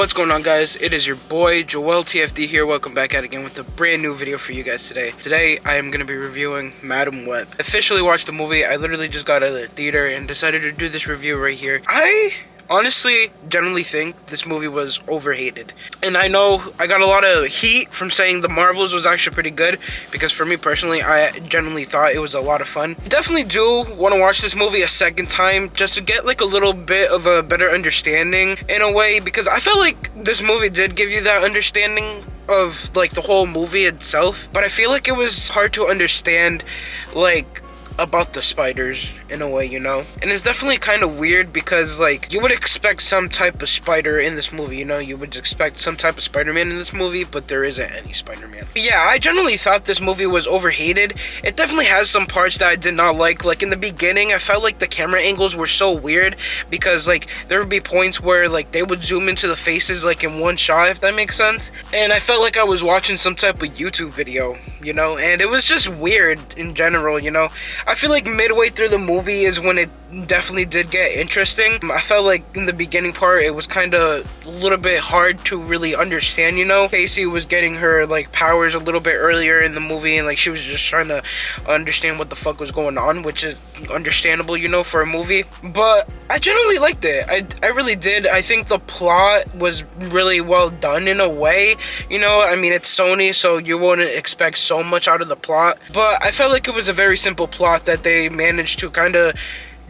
What's going on, guys? It is your boy Joel TFD here. Welcome back at again with a brand new video for you guys today. Today I am going to be reviewing Madame Web. I officially watched the movie. I literally just got out of the theater and decided to do this review right here. I honestly generally think this movie was overhated, and I know I got a lot of heat from saying The Marvels was actually pretty good, because for me personally, I genuinely thought it was a lot of fun. Definitely do want to watch this movie a second time just to get like a little bit of a better understanding in a way, because I felt like this movie did give you that understanding of like the whole movie itself, but I feel like it was hard to understand like about the spiders in a way, you know. And it's definitely kind of weird because like you would expect some type of spider in this movie, you know. You would expect some type of Spider-Man in this movie, but there isn't any Spider-Man. But yeah, I generally thought this movie was overhated. It definitely has some parts that I did not like. Like in the beginning, I felt like the camera angles were so weird because like there would be points where like they would zoom into the faces like in one shot, if that makes sense. And I felt like I was watching some type of YouTube video, you know, and it was just weird in general, you know. I feel like midway through the movie is when it definitely did get interesting. I felt like in the beginning part it was kind of a little bit hard to really understand, you know. Casey was getting her like powers a little bit earlier in the movie, and like she was just trying to understand what the fuck was going on, which is understandable, you know, for a movie. But I generally liked it. I really did. I think the plot was really well done in a way, you know. I mean, it's Sony, so you wouldn't expect so much out of the plot, but I felt like it was a very simple plot that they managed to kind of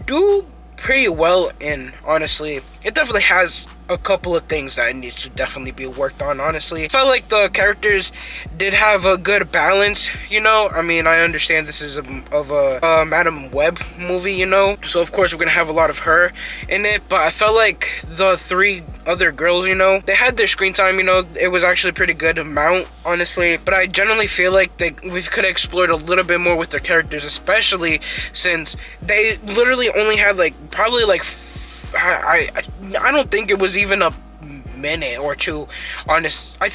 do pretty well in, honestly. It definitely has a couple of things that needs to definitely be worked on, honestly. I felt like the characters did have a good balance, you know. I mean, I understand this is of a Madame Web movie, you know, so of course we're gonna have a lot of her in it, but I felt like the three other girls, you know, they had their screen time, you know. It was actually a pretty good amount, honestly, but I generally feel like we could have explored a little bit more with their characters, especially since they literally only had like probably like I don't think it was even a minute or two, honest. I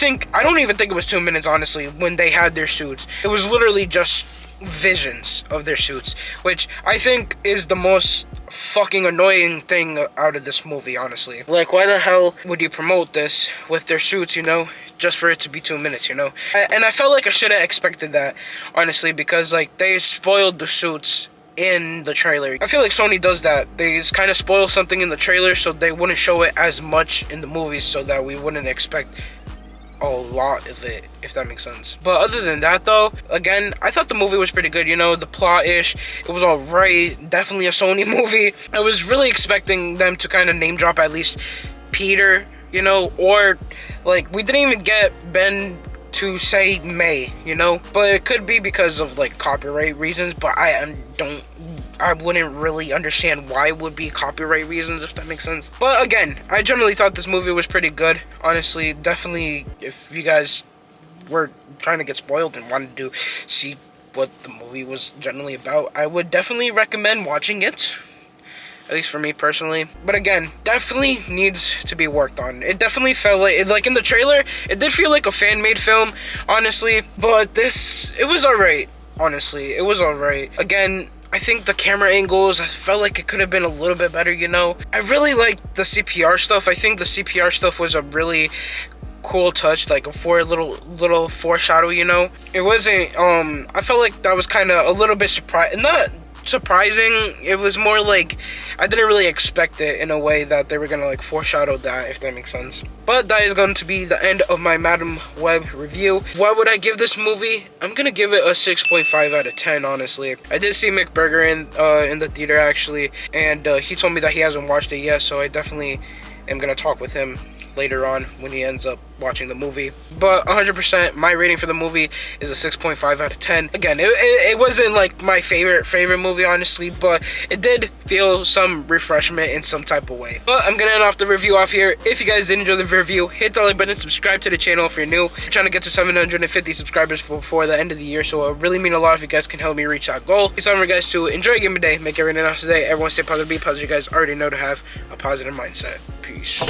don't even think it was 2 minutes, honestly, when they had their suits. It was literally just visions of their suits, which I think is the most fucking annoying thing out of this movie, honestly. Like, why the hell would you promote this with their suits, you know, just for it to be 2 minutes, you know? And I felt like I should have expected that, honestly, because like they spoiled the suits in the trailer. I feel like Sony does that. They just kind of spoil something in the trailer so they wouldn't show it as much in the movies, so that we wouldn't expect a lot of it, if that makes sense. But other than that though, again, I thought the movie was pretty good, you know. The plot-ish, it was alright. Definitely a Sony movie. I was really expecting them to kind of name drop at least Peter, you know, or like we didn't even get Ben to say May, you know, but it could be because of like copyright reasons, but I wouldn't really understand why it would be copyright reasons, if that makes sense. But again, I generally thought this movie was pretty good, honestly. Definitely, if you guys were trying to get spoiled and wanted to see what the movie was generally about, I would definitely recommend watching it, at least for me personally. But again, definitely needs to be worked on. It definitely felt like in the trailer, it did feel like a fan-made film, honestly. But it was alright, honestly. It was alright. Again, I think the camera angles, I felt like it could have been a little bit better, you know. I really liked the CPR stuff. I think the CPR stuff was a really cool touch, like a little foreshadow, you know. It wasn't, I felt like that was kind of a little bit not surprising. It was more like I didn't really expect it in a way that they were gonna like foreshadow that, if that makes sense. But that is going to be the end of my Madame Web review. What would I give this movie? I'm gonna give it a 6.5 out of 10, honestly. I did see Mick Berger in the theater actually, and he told me that he hasn't watched it yet, so I definitely am gonna talk with him later on when he ends up watching the movie. But 100%, my rating for the movie is a 6.5 out of 10. Again, it wasn't like my favorite movie, honestly, but it did feel some refreshment in some type of way. But I'm gonna end off the review off here. If you guys did enjoy the review, hit the like button, subscribe to the channel if you're new. I'm trying to get to 750 subscribers before the end of the year, so it would really mean a lot if you guys can help me reach that goal. It's time for you guys to enjoy your game day, make everything else today. Everyone stay positive, be positive. You guys already know to have a positive mindset. Peace.